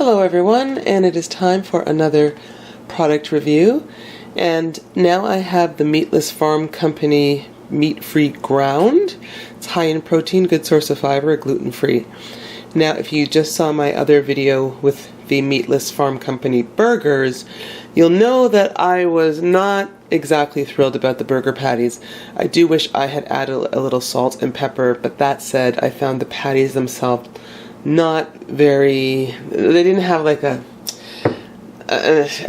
Hello everyone, and it is time for another product review. And now I have the Meatless Farm Company meat-free ground. It's high in protein, good source of fiber, gluten-free. Now if you just saw my other video with the Meatless Farm Company burgers, you'll know that I was not exactly thrilled about the burger patties. I do wish I had added a little salt and pepper, but that said, I found the patties themselves not very, they didn't have like a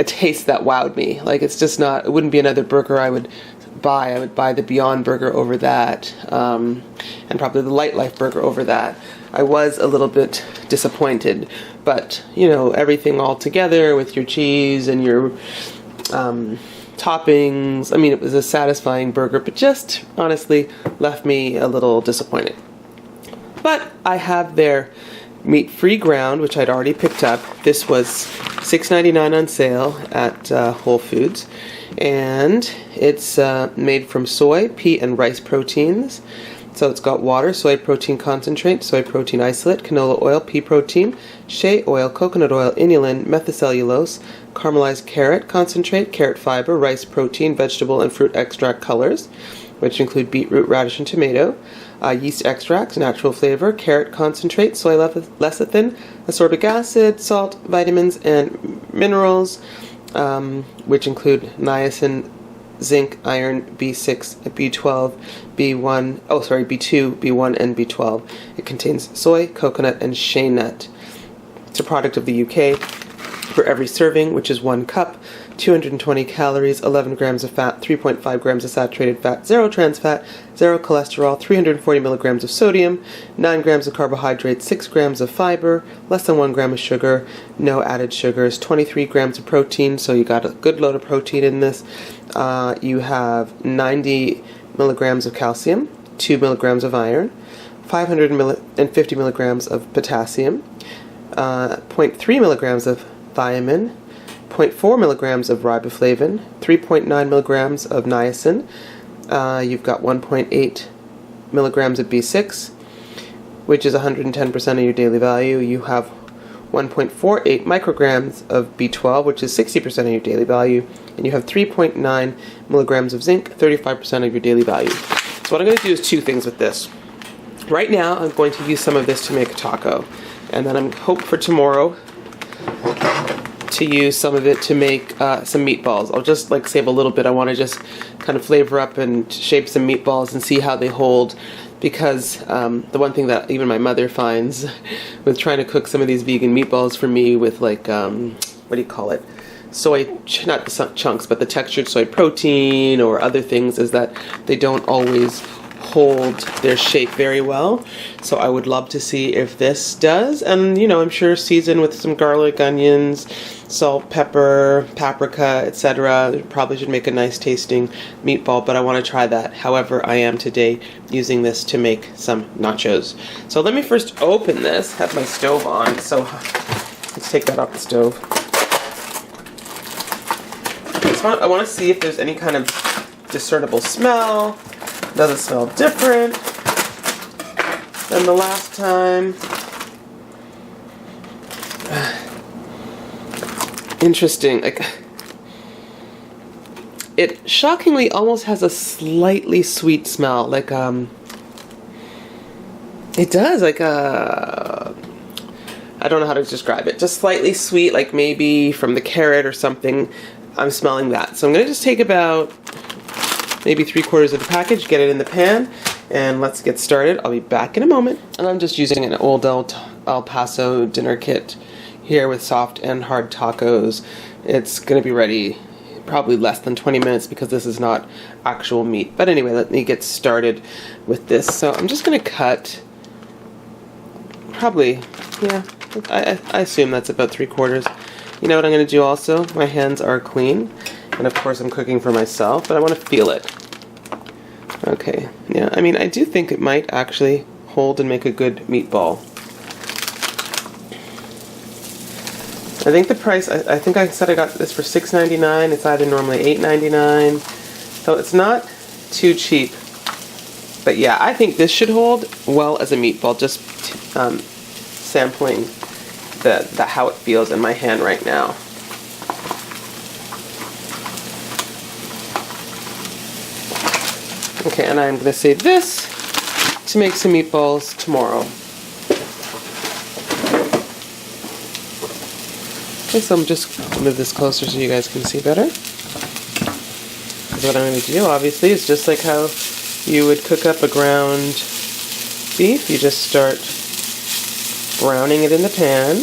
taste that wowed me. Like, it's just not, it wouldn't be another burger I would buy. I would buy the Beyond Burger over that, and probably the Light Life Burger over that. I was a little bit disappointed, but you know, everything all together with your cheese and your toppings, I mean, it was a satisfying burger, but just honestly left me a little disappointed. But I have their meat-free ground, which I'd already picked up. This was $6.99 on sale at Whole Foods, and it's made from soy, pea, and rice proteins. So it's got water, soy protein concentrate, soy protein isolate, canola oil, pea protein, shea oil, coconut oil, inulin, methicellulose, caramelized carrot concentrate, carrot fiber, rice protein, vegetable and fruit extract colors, which include beetroot, radish, and tomato, yeast extracts, natural flavor, carrot concentrate, soy lecithin, ascorbic acid, salt, vitamins, and minerals, which include niacin, zinc, iron, B6, B12, B2, B1, and B12. It contains soy, coconut, and shea nut. It's a product of the UK. For every serving, which is 1 cup, 220 calories, 11 grams of fat, 3.5 grams of saturated fat, 0 trans fat, 0 cholesterol, 340 milligrams of sodium, 9 grams of carbohydrates, 6 grams of fiber, less than 1 gram of sugar, no added sugars, 23 grams of protein, so you got a good load of protein in this. You have 90 milligrams of calcium, 2 milligrams of iron, 550 milligrams of potassium, 0.3 milligrams of thiamine, 0.4 milligrams of riboflavin, 3.9 milligrams of niacin. You've got 1.8 milligrams of B6, which is 110% of your daily value. You have 1.48 micrograms of B12, which is 60% of your daily value. And you have 3.9 milligrams of zinc, 35% of your daily value. So what I'm going to do is 2 things with this. Right now, I'm going to use some of this to make a taco. And then I'm hope for tomorrow to use some of it to make some meatballs. I'll just like save a little bit. I want to just kind of flavor up and shape some meatballs and see how they hold, because the one thing that even my mother finds with trying to cook some of these vegan meatballs for me with like, what do you call it? Soy, not the chunks, but the textured soy protein or other things, is that they don't always hold their shape very well. So I would love to see if this does, and you know, I'm sure seasoned with some garlic, onions, salt, pepper, paprika, etc. It probably should make a nice tasting meatball, but I want to try that. However, I am today using this to make some nachos. So let me first open this, have my stove on, so let's take that off the stove. I want to see if there's any kind of discernible smell. Does it smell different than the last time? Interesting. Like, it shockingly almost has a slightly sweet smell. Like, it does. Like, I don't know how to describe it. Just slightly sweet, like maybe from the carrot or something. I'm smelling that. So I'm going to just take about maybe 3/4 of the package, get it in the pan, and let's get started. I'll be back in a moment. And I'm just using an old El Paso dinner kit here with soft and hard tacos. It's going to be ready probably less than 20 minutes because this is not actual meat. But anyway, let me get started with this. So I'm just going to cut probably, yeah, I assume that's about 3/4. You know what I'm going to do also? My hands are clean. And of course I'm cooking for myself, but I want to feel it. Okay, yeah, I mean, I do think it might actually hold and make a good meatball. I think the price, I think I said I got this for $6.99. It's either normally $8.99. So it's not too cheap. But yeah, I think this should hold well as a meatball, just sampling how it feels in my hand right now. Okay, and I'm going to save this to make some meatballs tomorrow. Okay, so I'm just going to move this closer so you guys can see better. What I'm going to do, obviously, is just like how you would cook up a ground beef. You just start browning it in the pan.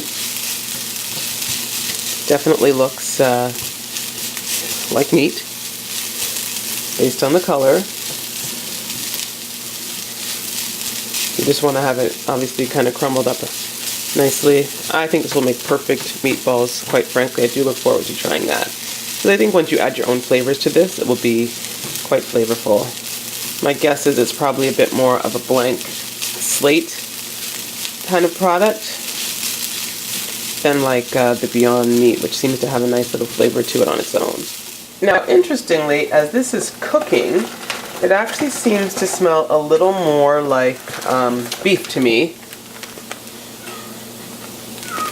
Definitely looks like meat, based on the color. You just want to have it obviously kind of crumbled up nicely. I think this will make perfect meatballs. Quite frankly, I do look forward to trying that. Because I think once you add your own flavors to this, it will be quite flavorful. My guess is it's probably a bit more of a blank slate kind of product than like the Beyond Meat, which seems to have a nice little flavor to it on its own. Now, interestingly, as this is cooking, it actually seems to smell a little more like beef to me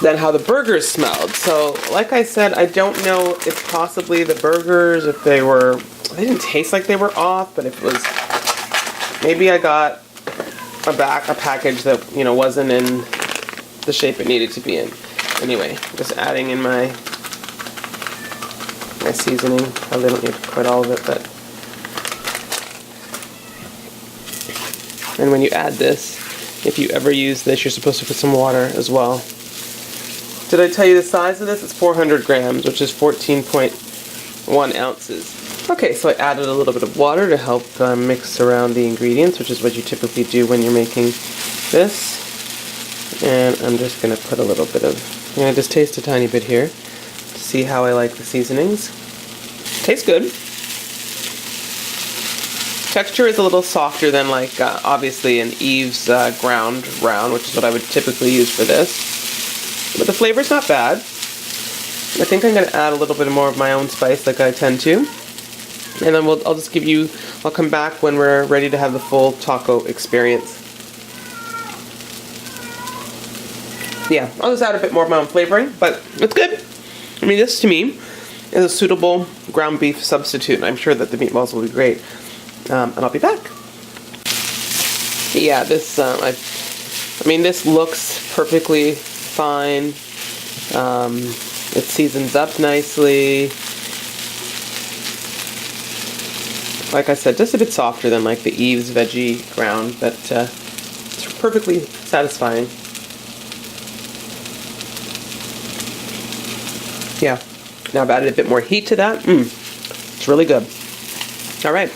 than how the burgers smelled. So, like I said, I don't know if possibly the burgers, if they didn't taste like they were off, but if it was, maybe I got a package that, you know, wasn't in the shape it needed to be in. Anyway, just adding in my seasoning. Probably don't need quite all of it, but. And when you add this, if you ever use this, you're supposed to put some water as well. Did I tell you the size of this? It's 400 grams, which is 14.1 ounces. Okay, so I added a little bit of water to help mix around the ingredients, which is what you typically do when you're making this. And I'm just going to put a little bit of, I'm going to just taste a tiny bit here to see how I like the seasonings. Tastes good. Texture is a little softer than like obviously an Eve's ground round, which is what I would typically use for this. But the flavor's not bad. I think I'm going to add a little bit more of my own spice like I tend to. And then I'll just give you, I'll come back when we're ready to have the full taco experience. Yeah, I'll just add a bit more of my own flavoring, but it's good. I mean, this to me is a suitable ground beef substitute, and I'm sure that the meatballs will be great. And I'll be back. Yeah, this, I mean, this looks perfectly fine. It seasons up nicely. Like I said, just a bit softer than like the Eve's veggie ground, but it's perfectly satisfying. Yeah, now I've added a bit more heat to that. It's really good. All right,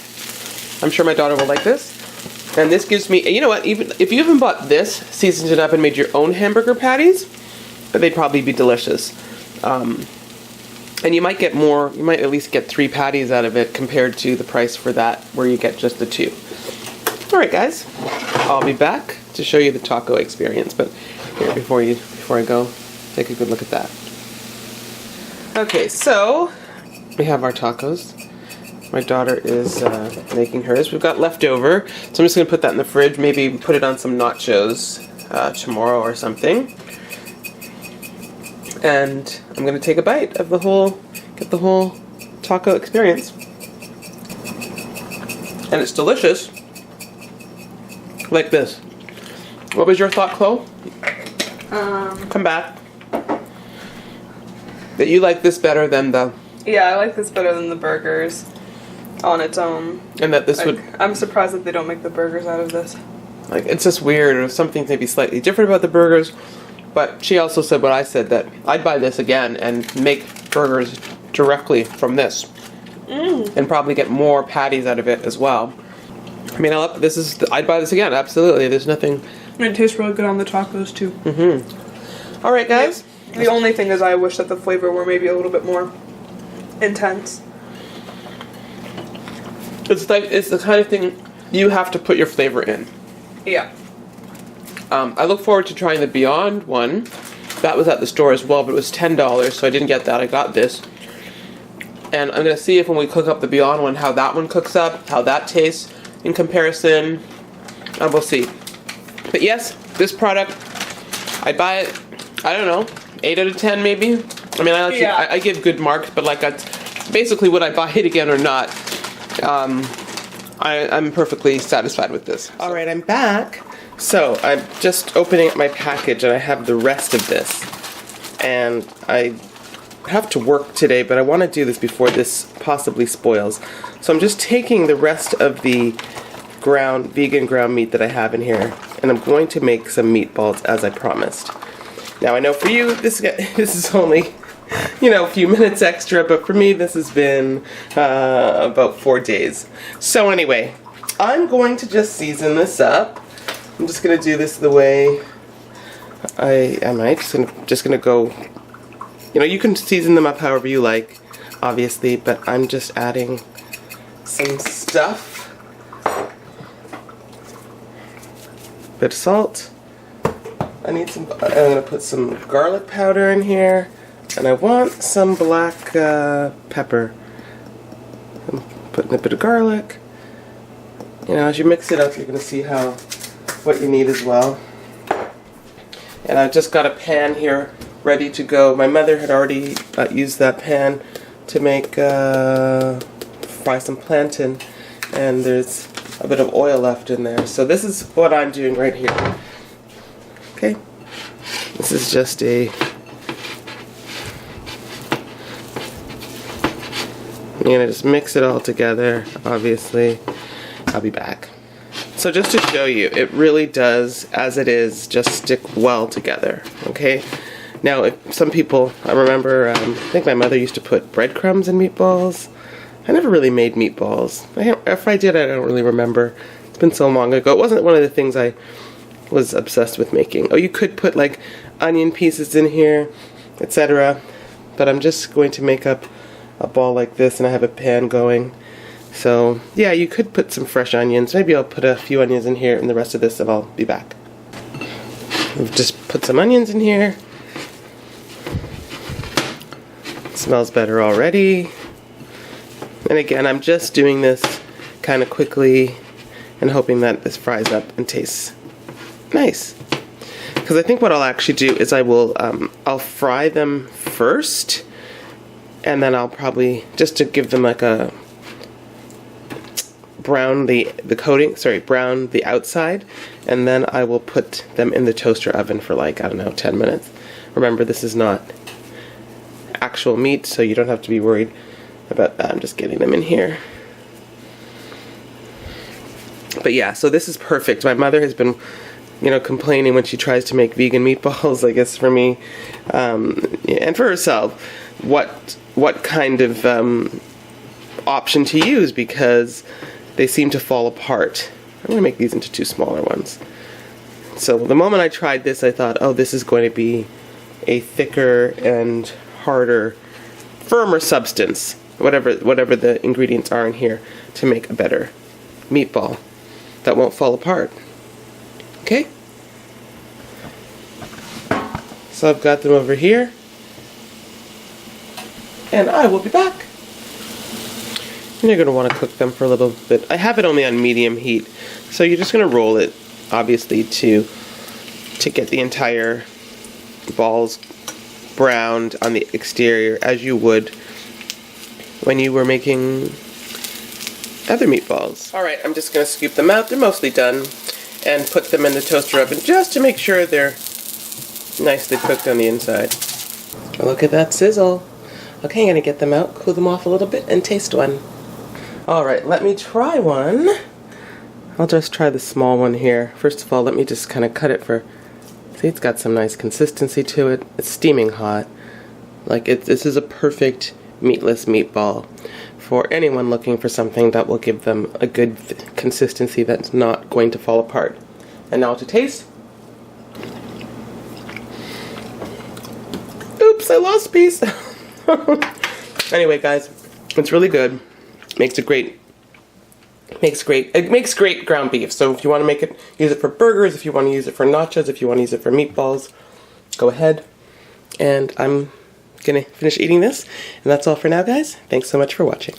I'm sure my daughter will like this. And this gives me, you know what, even if you even bought this, seasoned it up and made your own hamburger patties, they'd probably be delicious. And you might get more, you might at least get 3 patties out of it compared to the price for that, where you get just the 2. All right, guys, I'll be back to show you the taco experience. But here, before I go, take a good look at that. Okay, so we have our tacos. My daughter is making hers. We've got leftover, so I'm just going to put that in the fridge. Maybe put it on some nachos tomorrow or something. And I'm going to take a bite of get the whole taco experience. And it's delicious. Like this. What was your thought, Chloe? Come back. That you like this better than the... Yeah, I like this better than the burgers on its own. And that this would... I'm surprised that they don't make the burgers out of this. Like, it's just weird, or something maybe slightly different about the burgers. But she also said what I said, that I'd buy this again and make burgers directly from this. And probably get more patties out of it as well. I mean, I'd buy this again, absolutely. There's nothing... And it tastes really good on the tacos, too. All right, guys. Yep. The only thing is I wish that the flavor were maybe a little bit more intense. It's the kind of thing you have to put your flavor in. Yeah. I look forward to trying the Beyond one. That was at the store as well, but it was $10, so I didn't get that. I got this. And I'm going to see if when we cook up the Beyond one, how that one cooks up, how that tastes in comparison. And we'll see. But yes, this product, I'd buy it, I don't know, 8 out of 10 maybe. I mean, I give good marks, but like that's basically would I buy it again or not. I'm perfectly satisfied with this. All right, I'm back. So I'm just opening up my package, and I have the rest of this. And I have to work today, but I want to do this before this possibly spoils. So I'm just taking the rest of the vegan ground meat that I have in here, and I'm going to make some meatballs as I promised. Now I know for you this is only, you know, a few minutes extra, but for me this has been about 4 days. So anyway, I'm going to just season this up. I'm just going to do this the way just going to go, you know, you can season them up however you like, obviously, but I'm just adding some stuff. Bit of salt. I'm going to put some garlic powder in here, and I want some black pepper. I'm putting a bit of garlic. You know, as you mix it up, you're going to see what you need as well. And I've just got a pan here ready to go. My mother had already used that pan to make fry some plantain, and there's a bit of oil left in there. So this is what I'm doing right here. Okay, this is just I'm gonna just mix it all together, obviously. I'll be back. So just to show you, it really does, as it is, just stick well together, okay? Now, some people, I remember, I think my mother used to put breadcrumbs in meatballs. I never really made meatballs. If I did, I don't really remember. It's been so long ago. It wasn't one of the things I was obsessed with making. Oh, you could put like onion pieces in here, etc. But I'm just going to make up a ball like this, and I have a pan going. So yeah, you could put some fresh onions. Maybe I'll put a few onions in here and the rest of this, and I'll be back. We've just put some onions in here. It smells better already. And again, I'm just doing this kind of quickly and hoping that this fries up and tastes nice. Because I think what I'll actually do is I'll fry them first, and then I'll probably, just to give them like a brown brown the outside, and then I will put them in the toaster oven for like, I don't know, 10 minutes. Remember, this is not actual meat, so you don't have to be worried about that. I'm just getting them in here. But yeah, so this is perfect. My mother has been, you know, complaining when she tries to make vegan meatballs, I guess for me, and for herself, what kind of option to use, because they seem to fall apart. I'm going to make these into 2 smaller ones. So the moment I tried this, I thought, oh, this is going to be a thicker and harder, firmer substance, whatever the ingredients are in here, to make a better meatball that won't fall apart. Okay? So I've got them over here, and I will be back. And you're going to want to cook them for a little bit. I have it only on medium heat, so you're just going to roll it, obviously, to get the entire balls browned on the exterior, as you would when you were making other meatballs. Alright, I'm just going to scoop them out. They're mostly done, and put them in the toaster oven just to make sure they're nicely cooked on the inside. Look at that sizzle. Okay, I'm going to get them out, cool them off a little bit, and taste one. Alright, let me try one. I'll just try the small one here. First of all, let me just kind of cut it for... See, it's got some nice consistency to it. It's steaming hot. Like, this is a perfect meatless meatball for anyone looking for something that will give them a good consistency that's not going to fall apart. And now to taste. Oops, I lost a piece. Anyway, guys, it's really good. It makes great ground beef. So if you want to make it, use it for burgers, if you want to use it for nachos, if you want to use it for meatballs, go ahead. And I'm gonna finish eating this, and that's all for now, guys. Thanks so much for watching.